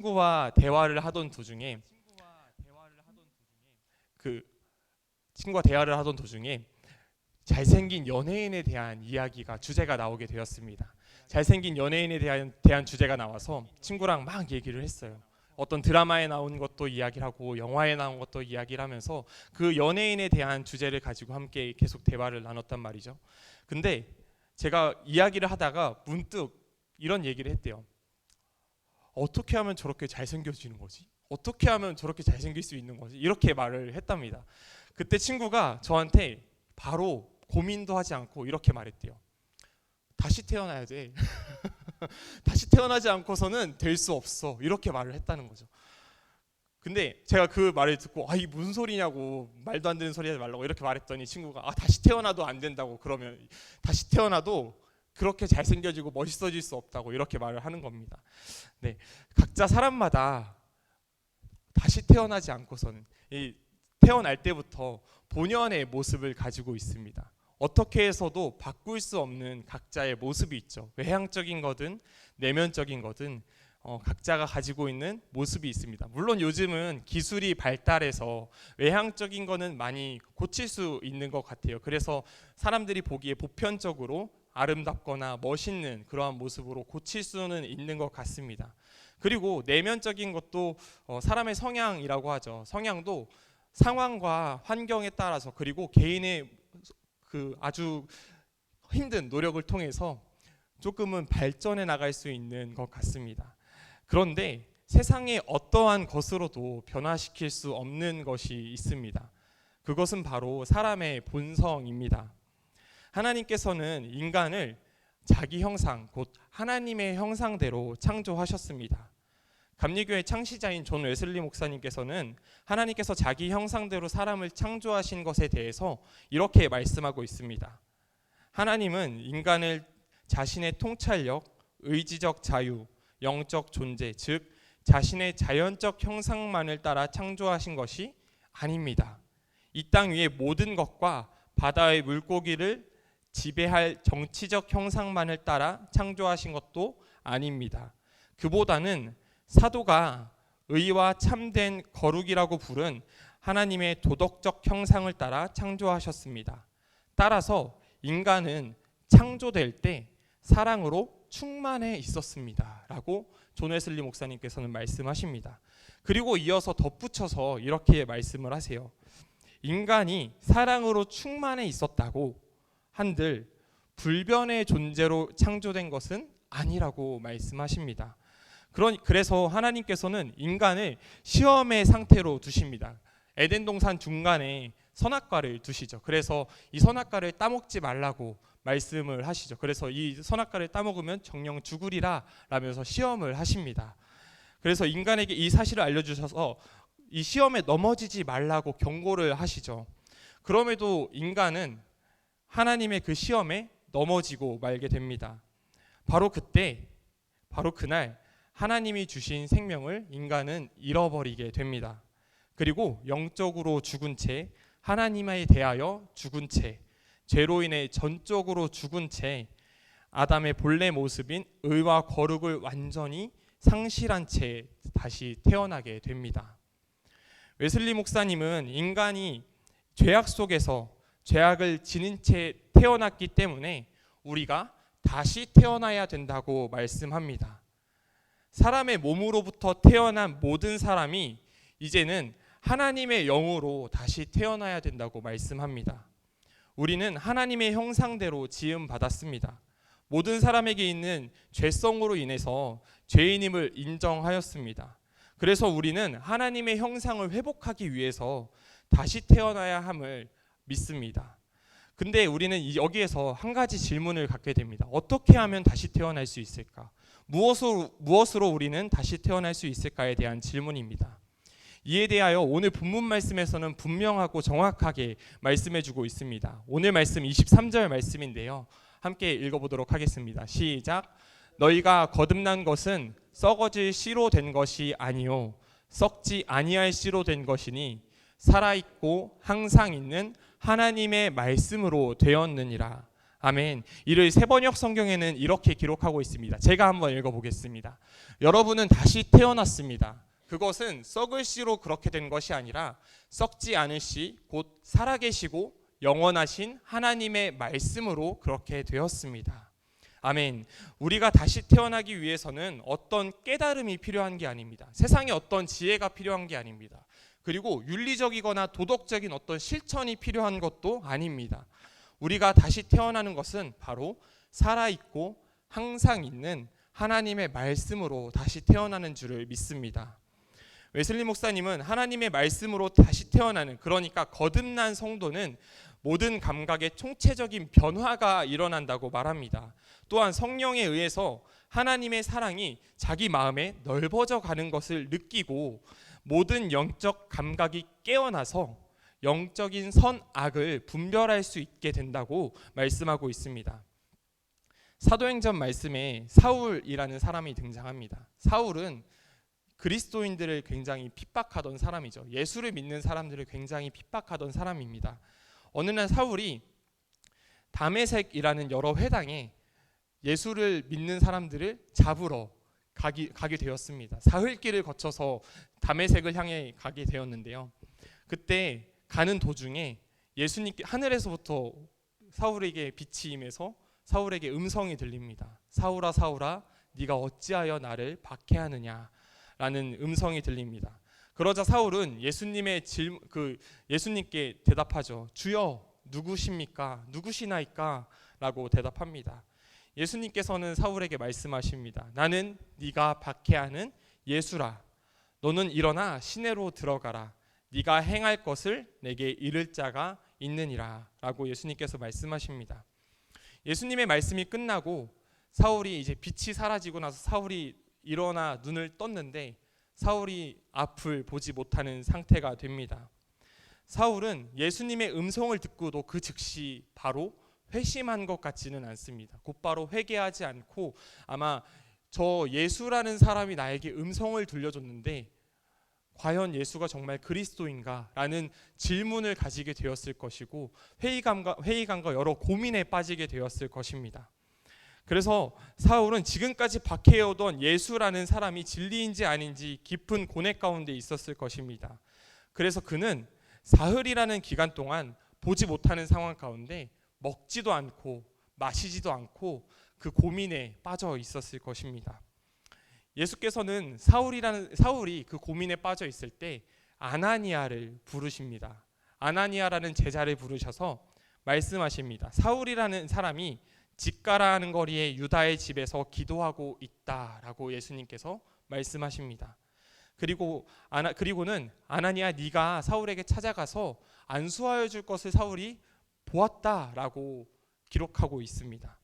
친구와 대화를 하던 도중에 그 친구와 대화를 하던 도중에 잘생긴 연예인에 대한 이야기가 주제가 나오게 되었습니다. 잘생긴 연예인에 대한 주제가 나와서 친구랑 막 얘기를 했어요. 어떤 드라마에 나온 것도 이야기를 하고 영화에 나온 것도 이야기를 하면서 그 연예인에 대한 주제를 가지고 함께 계속 대화를 나눴단 말이죠. 근데 제가 이야기를 하다가 문득 이런 얘기를 했대요. 어떻게 하면 저렇게 잘생겨지는 거지? 어떻게 하면 저렇게 잘생길 수 있는 거지? 이렇게 말을 했답니다. 그때 친구가 저한테 바로 고민도 하지 않고 이렇게 말했대요. 다시 태어나야 돼. 다시 태어나지 않고서는 될 수 없어. 이렇게 말을 했다는 거죠. 근데 제가 그 말을 듣고 이 무슨 소리냐고, 말도 안 되는 소리 하지 말라고 이렇게 말했더니 친구가 다시 태어나도 안 된다고, 그러면 다시 태어나도 그렇게 잘생겨지고 멋있어질 수 없다고 이렇게 말을 하는 겁니다. 네, 각자 사람마다 다시 태어나지 않고서는 이 태어날 때부터 본연의 모습을 가지고 있습니다. 어떻게 해서도 바꿀 수 없는 각자의 모습이 있죠. 외향적인 거든 내면적인 거든 각자가 가지고 있는 모습이 있습니다. 물론 요즘은 기술이 발달해서 외향적인 거는 많이 고칠 수 있는 것 같아요. 그래서 사람들이 보기에 보편적으로 아름답거나 멋있는 그러한 모습으로 고칠 수는 있는 것 같습니다. 그리고 내면적인 것도 사람의 성향이라고 하죠. 성향도 상황과 환경에 따라서, 그리고 개인의 그 아주 힘든 노력을 통해서 조금은 발전해 나갈 수 있는 것 같습니다. 그런데 세상의 어떠한 것으로도 변화시킬 수 없는 것이 있습니다. 그것은 바로 사람의 본성입니다. 하나님께서는 인간을 자기 형상, 곧 하나님의 형상대로 창조하셨습니다. 감리교회 창시자인 존 웨슬리 목사님께서는 하나님께서 자기 형상대로 사람을 창조하신 것에 대해서 이렇게 말씀하고 있습니다. 하나님은 인간을 자신의 통찰력, 의지적 자유, 영적 존재, 즉 자신의 자연적 형상만을 따라 창조하신 것이 아닙니다. 이 땅 위의 모든 것과 바다의 물고기를 지배할 정치적 형상만을 따라 창조하신 것도 아닙니다. 그보다는 사도가 의와 참된 거룩이라고 부른 하나님의 도덕적 형상을 따라 창조하셨습니다. 따라서 인간은 창조될 때 사랑으로 충만해 있었습니다. 라고 존 웨슬리 목사님께서는 말씀하십니다. 그리고 이어서 덧붙여서 이렇게 말씀을 하세요. 인간이 사랑으로 충만해 있었다고 한들 불변의 존재로 창조된 것은 아니라고 말씀하십니다. 그래서 하나님께서는 인간을 시험의 상태로 두십니다. 에덴 동산 중간에 선악과를 두시죠. 그래서 이 선악과를 따먹지 말라고 말씀을 하시죠. 그래서 이 선악과를 따먹으면 정령 죽으리라 라면서 시험을 하십니다. 그래서 인간에게 이 사실을 알려주셔서 이 시험에 넘어지지 말라고 경고를 하시죠. 그럼에도 인간은 하나님의 그 시험에 넘어지고 말게 됩니다. 바로 그날 하나님이 주신 생명을 인간은 잃어버리게 됩니다. 그리고 영적으로 죽은 채, 하나님에 대하여 죽은 채, 죄로 인해 전적으로 죽은 채 아담의 본래 모습인 의와 거룩을 완전히 상실한 채 다시 태어나게 됩니다. 웨슬리 목사님은 인간이 죄악 속에서 죄악을 지닌 채 태어났기 때문에 우리가 다시 태어나야 된다고 말씀합니다. 사람의 몸으로부터 태어난 모든 사람이 이제는 하나님의 영으로 다시 태어나야 된다고 말씀합니다. 우리는 하나님의 형상대로 지음 받았습니다. 모든 사람에게 있는 죄성으로 인해서 죄인임을 인정하였습니다. 그래서 우리는 하나님의 형상을 회복하기 위해서 다시 태어나야 함을 믿습니다. 근데 우리는 여기에서 한 가지 질문을 갖게 됩니다. 어떻게 하면 다시 태어날 수 있을까? 무엇으로 우리는 다시 태어날 수 있을까에 대한 질문입니다. 이에 대하여 오늘 본문 말씀에서는 분명하고 정확하게 말씀해주고 있습니다. 오늘 말씀 23절 말씀인데요. 함께 읽어보도록 하겠습니다. 시작. 너희가 거듭난 것은 썩어질 씨로 된 것이 아니요 썩지 아니할 씨로 된 것이니 살아있고 항상 있는 하나님의 말씀으로 되었느니라. 아멘. 이를 세번역 성경에는 이렇게 기록하고 있습니다. 제가 한번 읽어보겠습니다. 여러분은 다시 태어났습니다. 그것은 썩을 씨로 그렇게 된 것이 아니라 썩지 않을 씨, 곧 살아계시고 영원하신 하나님의 말씀으로 그렇게 되었습니다. 아멘. 우리가 다시 태어나기 위해서는 어떤 깨달음이 필요한 게 아닙니다. 세상에 어떤 지혜가 필요한 게 아닙니다. 그리고 윤리적이거나 도덕적인 어떤 실천이 필요한 것도 아닙니다. 우리가 다시 태어나는 것은 바로 살아있고 항상 있는 하나님의 말씀으로 다시 태어나는 줄을 믿습니다. 웨슬리 목사님은 하나님의 말씀으로 다시 태어나는, 그러니까 거듭난 성도는 모든 감각의 총체적인 변화가 일어난다고 말합니다. 또한 성령에 의해서 하나님의 사랑이 자기 마음에 넓어져 가는 것을 느끼고 모든 영적 감각이 깨어나서 영적인 선악을 분별할 수 있게 된다고 말씀하고 있습니다. 사도행전 말씀에 사울이라는 사람이 등장합니다. 사울은 그리스도인들을 굉장히 핍박하던 사람이죠. 예수를 믿는 사람들을 굉장히 핍박하던 사람입니다. 어느 날 사울이 다메섹이라는 여러 회당에 예수를 믿는 사람들을 잡으러 가게 되었습니다. 사흘길을 거쳐서 다메섹을 향해 가게 되었는데요. 그때 가는 도중에 예수님께 하늘에서부터 사울에게 빛이 임해서 사울에게 음성이 들립니다. 사울아 사울아 네가 어찌하여 나를 박해하느냐 라는 음성이 들립니다. 그러자 사울은 예수님께 대답하죠. 주여 누구십니까? 누구시나이까? 라고 대답합니다. 예수님께서는 사울에게 말씀하십니다. 나는 네가 박해하는 예수라. 너는 일어나 시내로 들어가라. 네가 행할 것을 내게 이를 자가 있느니라 라고 예수님께서 말씀하십니다. 예수님의 말씀이 끝나고 사울이 이제 빛이 사라지고 나서 사울이 일어나 눈을 떴는데 사울이 앞을 보지 못하는 상태가 됩니다. 사울은 예수님의 음성을 듣고도 그 즉시 바로 회심한 것 같지는 않습니다. 곧바로 회개하지 않고 아마 저 예수라는 사람이 나에게 음성을 들려줬는데 과연 예수가 정말 그리스도인가? 라는 질문을 가지게 되었을 것이고 회의감과 여러 고민에 빠지게 되었을 것입니다. 그래서 사울은 지금까지 박해오던 예수라는 사람이 진리인지 아닌지 깊은 고뇌 가운데 있었을 것입니다. 그래서 그는 사흘이라는 기간 동안 보지 못하는 상황 가운데 먹지도 않고 마시지도 않고 그 고민에 빠져 있었을 것입니다. 예수께서는 사울이 그 고민에 빠져 있을 때 아나니아를 부르십니다. 아나니아라는 제자를 부르셔서 말씀하십니다. 사울이라는 사람이 집가라 하는 거리에 유다의 집에서 기도하고 있다라고 예수님께서 말씀하십니다. 그리고는 아나니아 네가 사울에게 찾아가서 안수하여 줄 것을 사울이 보았다라고 기록하고 있습니다.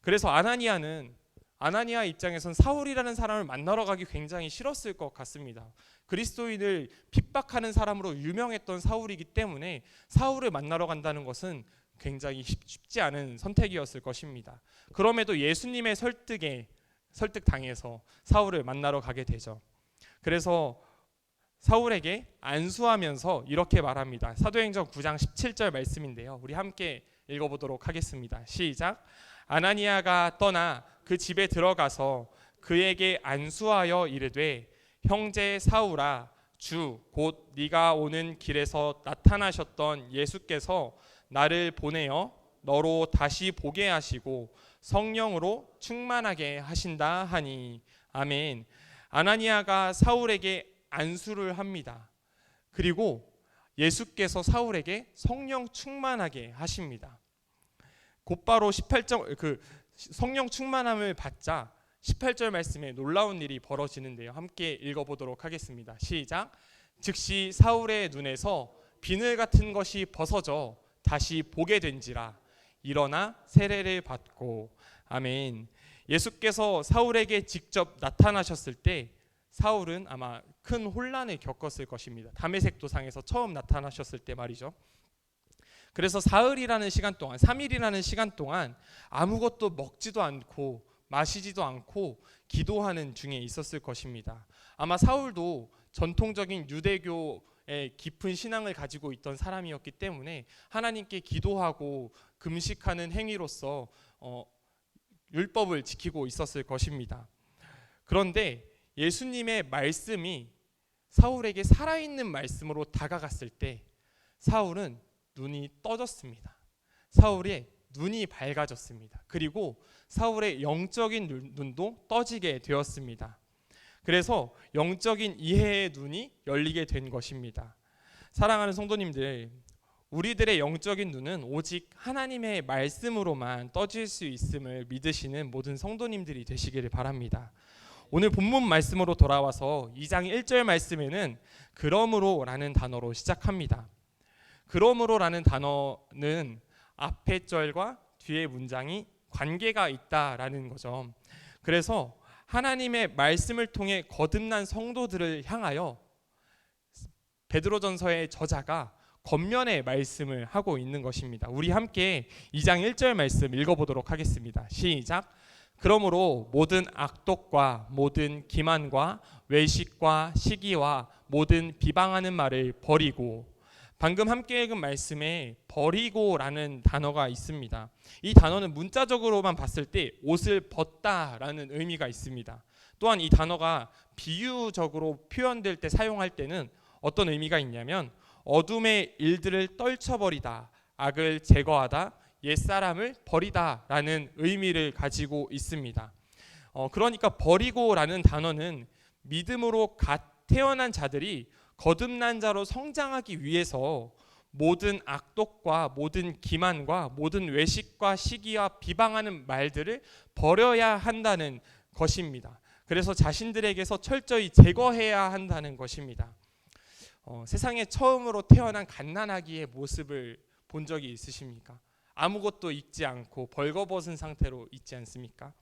그래서 아나니아 입장에선 사울이라는 사람을 만나러 가기 굉장히 싫었을 것 같습니다. 그리스도인을 핍박하는 사람으로 유명했던 사울이기 때문에 사울을 만나러 간다는 것은 굉장히 쉽지 않은 선택이었을 것입니다. 그럼에도 예수님의 설득당해서 사울을 만나러 가게 되죠. 그래서 사울에게 안수하면서 이렇게 말합니다. 사도행전 9장 17절 말씀인데요. 우리 함께 읽어보도록 하겠습니다. 시작. 아나니아가 떠나 그 집에 들어가서 그에게 안수하여 이르되 형제 사울아 주 곧 네가 오는 길에서 나타나셨던 예수께서 나를 보내어 너로 다시 보게 하시고 성령으로 충만하게 하신다 하니 아멘. 아나니아가 사울에게 안수를 합니다. 그리고 예수께서 사울에게 성령 충만하게 하십니다. 곧바로 18절 성령 충만함을 받자 18절 말씀에 놀라운 일이 벌어지는데요. 함께 읽어보도록 하겠습니다. 시작. 즉시 사울의 눈에서 비늘 같은 것이 벗어져 다시 보게 된지라 일어나 세례를 받고 아멘. 예수께서 사울에게 직접 나타나셨을 때 사울은 아마 큰 혼란을 겪었을 것입니다. 다메섹 도상에서 처음 나타나셨을 때 말이죠. 그래서 사흘이라는 시간 동안 3일이라는 시간 동안 아무것도 먹지도 않고 마시지도 않고 기도하는 중에 있었을 것입니다. 아마 사울도 전통적인 유대교 깊은 신앙을 가지고 있던 사람이었기 때문에 하나님께 기도하고 금식하는 행위로서 율법을 지키고 있었을 것입니다. 그런데 예수님의 말씀이 사울에게 살아있는 말씀으로 다가갔을 때 사울은 눈이 떠졌습니다. 사울의 눈이 밝아졌습니다. 그리고 사울의 영적인 눈도 떠지게 되었습니다. 그래서 영적인 이해의 눈이 열리게 된 것입니다. 사랑하는 성도님들, 우리들의 영적인 눈은 오직 하나님의 말씀으로만 떠질 수 있음을 믿으시는 모든 성도님들이 되시기를 바랍니다. 오늘 본문 말씀으로 돌아와서 2장 1절 말씀에는 그러므로 라는 단어로 시작합니다. 그러므로 라는 단어는 앞의 절과 뒤의 문장이 관계가 있다라는 거죠. 그래서 하나님의 말씀을 통해 거듭난 성도들을 향하여 베드로전서의 저자가 겉면의 말씀을 하고 있는 것입니다. 우리 함께 2장 1절 말씀 읽어보도록 하겠습니다. 시작. 그러므로 모든 악독과 모든 기만과 외식과 시기와 모든 비방하는 말을 버리고, 방금 함께 읽은 말씀에 버리고라는 단어가 있습니다. 이 단어는 문자적으로만 봤을 때 옷을 벗다라는 의미가 있습니다. 또한 이 단어가 비유적으로 표현될 때 사용할 때는 어떤 의미가 있냐면 어둠의 일들을 떨쳐버리다, 악을 제거하다, 옛사람을 버리다라는 의미를 가지고 있습니다. 그러니까 버리고라는 단어는 믿음으로 갓 태어난 자들이 거듭난 자로 성장하기 위해서 모든 악독과 모든 기만과 모든 외식과 시기와 비방하는 말들을 버려야 한다는 것입니다. 그래서 자신들에게서 철저히 제거해야 한다는 것입니다. 세상에 처음으로 태어난 갓난아기의 모습을 본 적이 있으십니까? 아무것도 입지 않고 벌거벗은 상태로 있지 않습니까?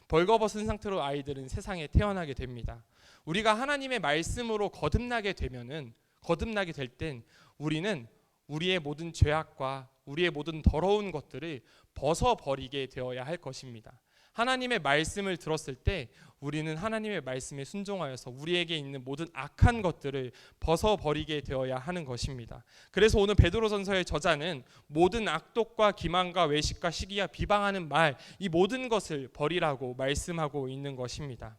벌거벗은 상태로 아이들은 세상에 태어나게 됩니다. 우리가 하나님의 말씀으로 거듭나게 될 땐 우리는 우리의 모든 죄악과 우리의 모든 더러운 것들을 벗어버리게 되어야 할 것입니다. 하나님의 말씀을 들었을 때 우리는 하나님의 말씀에 순종하여서 우리에게 있는 모든 악한 것들을 벗어버리게 되어야 하는 것입니다. 그래서 오늘 베드로전서의 저자는 모든 악독과 기만과 외식과 시기와 비방하는 말, 이 모든 것을 버리라고 말씀하고 있는 것입니다.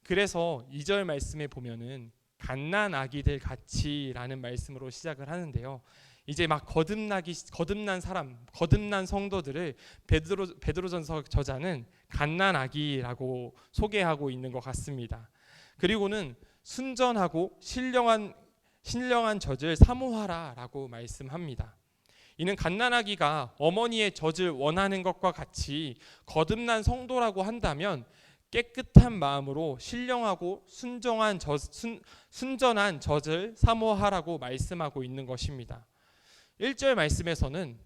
그래서 2절 말씀에 보면은 갓난아기들 같이라는 말씀으로 시작을 하는데요. 이제 막 거듭난 사람, 거듭난 성도들을 베드로전서 저자는 갓난아기라고 소개하고 있는 것 같습니다. 그리고는 순전하고 신령한 젖을 사모하라라고 말씀합니다. 이는 갓난아기가 어머니의 젖을 원하는 것과 같이 거듭난 성도라고 한다면 깨끗한 마음으로 신령하고 순전한 젖을 사모하라고 말씀하고 있는 것입니다. 1절 말씀에서는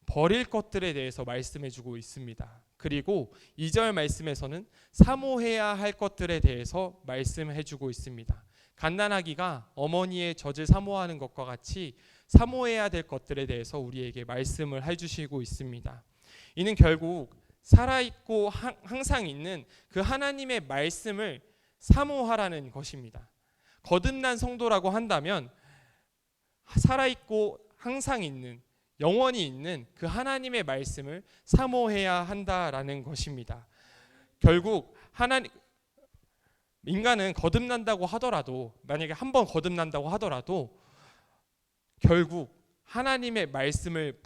버릴 것들에 대해서 말씀해주고 있습니다. 그리고 2절 말씀에서는 사모해야 할 것들에 대해서 말씀해주고 있습니다. 갓난아기가 어머니의 젖을 사모하는 것과 같이 사모해야 될 것들에 대해서 우리에게 말씀을 해주시고 있습니다. 이는 결국 살아있고 항상 있는 그 하나님의 말씀을 사모하라는 것입니다. 거듭난 성도라고 한다면 살아있고 항상 있는, 영원히 있는 그 하나님의 말씀을 사모해야 한다라는 것입니다. 결국 인간은 거듭난다고 하더라도, 만약에 한번 거듭난다고 하더라도 결국 하나님의 말씀을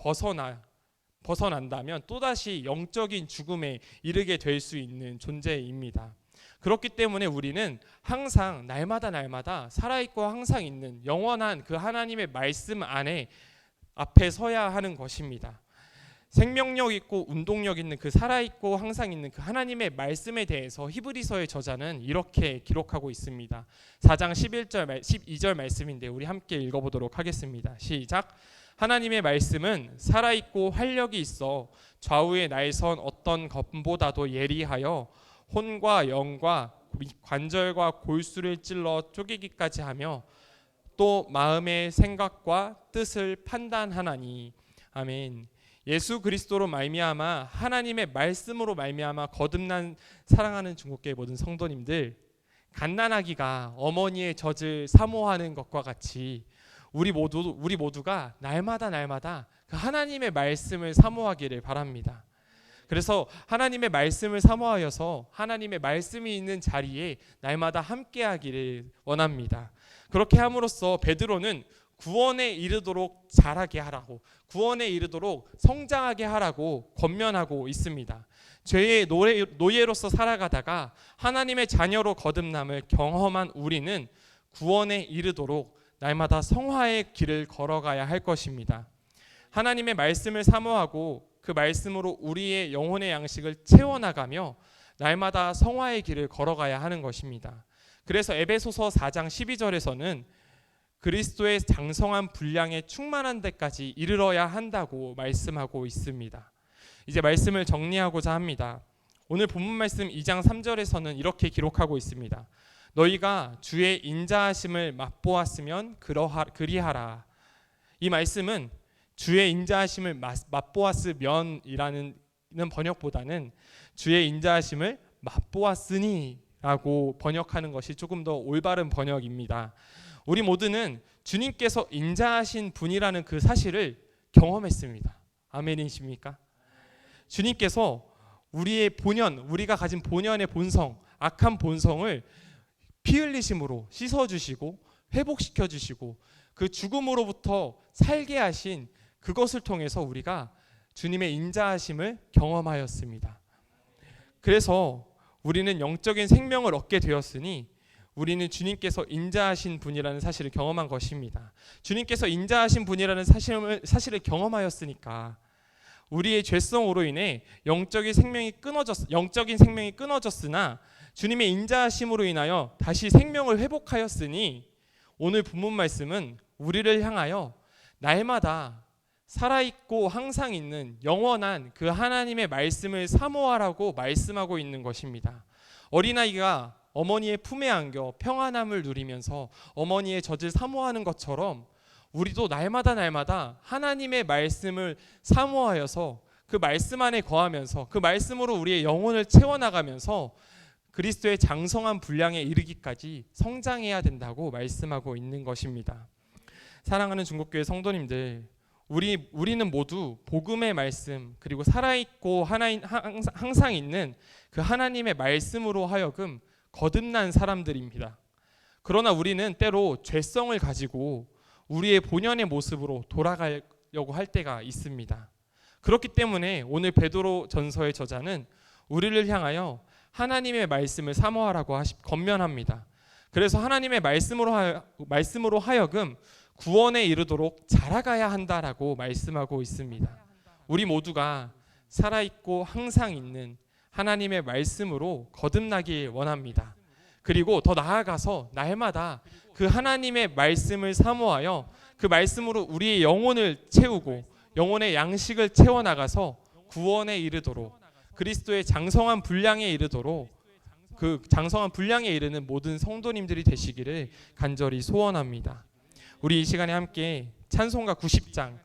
벗어난다면 또다시 영적인 죽음에 이르게 될 수 있는 존재입니다. 그렇기 때문에 우리는 항상 날마다 살아있고 항상 있는 영원한 그 하나님의 말씀 안에 앞에 서야 하는 것입니다. 생명력 있고 운동력 있는 그 살아있고 항상 있는 그 하나님의 말씀에 대해서 히브리서의 저자는 이렇게 기록하고 있습니다. 4장 12절 말씀인데 우리 함께 읽어보도록 하겠습니다. 시작. 하나님의 말씀은 살아있고 활력이 있어 좌우의 날선 어떤 검보다도 예리하여 혼과 영과 관절과 골수를 찔러 쪼개기까지 하며 또 마음의 생각과 뜻을 판단하나니. 아멘. 예수 그리스도로 말미암아 하나님의 말씀으로 말미암아 거듭난 사랑하는 중국교회 모든 성도님들, 갓난아기가 어머니의 젖을 사모하는 것과 같이 우리 모두가 날마다 그 하나님의 말씀을 사모하기를 바랍니다. 그래서 하나님의 말씀을 사모하여서 하나님의 말씀이 있는 자리에 날마다 함께하기를 원합니다. 그렇게 함으로써 베드로는 구원에 이르도록 자라게 하라고, 구원에 이르도록 성장하게 하라고 권면하고 있습니다. 죄의 노예로서 살아가다가 하나님의 자녀로 거듭남을 경험한 우리는 구원에 이르도록 날마다 성화의 길을 걸어가야 할 것입니다. 하나님의 말씀을 사모하고 그 말씀으로 우리의 영혼의 양식을 채워나가며 날마다 성화의 길을 걸어가야 하는 것입니다. 그래서 에베소서 4장 12절에서는 그리스도의 장성한 분량에 충만한 데까지 이르러야 한다고 말씀하고 있습니다. 이제 말씀을 정리하고자 합니다. 오늘 본문 말씀 2장 3절에서는 이렇게 기록하고 있습니다. 너희가 주의 인자하심을 맛보았으면 그리하라. 이 말씀은 주의 인자하심을 맛보았으면이라는 번역보다는 주의 인자하심을 맛보았으니 라고 번역하는 것이 조금 더 올바른 번역입니다. 우리 모두는 주님께서 인자하신 분이라는 그 사실을 경험했습니다. 아멘이십니까? 주님께서 우리의 본연, 우리가 가진 본연의 본성, 악한 본성을 피 흘리심으로 씻어주시고 회복시켜주시고 그 죽음으로부터 살게 하신 그것을 통해서 우리가 주님의 인자하심을 경험하였습니다. 그래서 우리는 영적인 생명을 얻게 되었으니 우리는 주님께서 인자하신 분이라는 사실을 경험한 것입니다. 주님께서 인자하신 분이라는 사실을 경험하였으니까 우리의 죄성으로 인해 영적인 생명이 끊어졌으나 주님의 인자하심으로 인하여 다시 생명을 회복하였으니 오늘 본문 말씀은 우리를 향하여 날마다 살아있고 항상 있는 영원한 그 하나님의 말씀을 사모하라고 말씀하고 있는 것입니다. 어린아이가 어머니의 품에 안겨 평안함을 누리면서 어머니의 젖을 사모하는 것처럼 우리도 날마다 하나님의 말씀을 사모하여서 그 말씀 안에 거하면서 그 말씀으로 우리의 영혼을 채워나가면서 그리스도의 장성한 분량에 이르기까지 성장해야 된다고 말씀하고 있는 것입니다. 사랑하는 중국교회 성도님들, 우리는 모두 복음의 말씀 그리고 살아있고 항상 있는 그 하나님의 말씀으로 하여금 거듭난 사람들입니다. 그러나 우리는 때로 죄성을 가지고 우리의 본연의 모습으로 돌아가려고 할 때가 있습니다. 그렇기 때문에 오늘 베드로 전서의 저자는 우리를 향하여 하나님의 말씀을 사모하라고 권면합니다. 그래서 하나님의 말씀으로 하여금 구원에 이르도록 자라가야 한다라고 말씀하고 있습니다. 우리 모두가 살아있고 항상 있는 하나님의 말씀으로 거듭나길 원합니다. 그리고 더 나아가서 날마다 그 하나님의 말씀을 사모하여 그 말씀으로 우리의 영혼을 채우고 영혼의 양식을 채워나가서 구원에 이르도록 그리스도의 장성한 분량에 이르도록 그 장성한 분량에 이르는 모든 성도님들이 되시기를 간절히 소원합니다. 우리 이 시간에 함께 찬송가 90장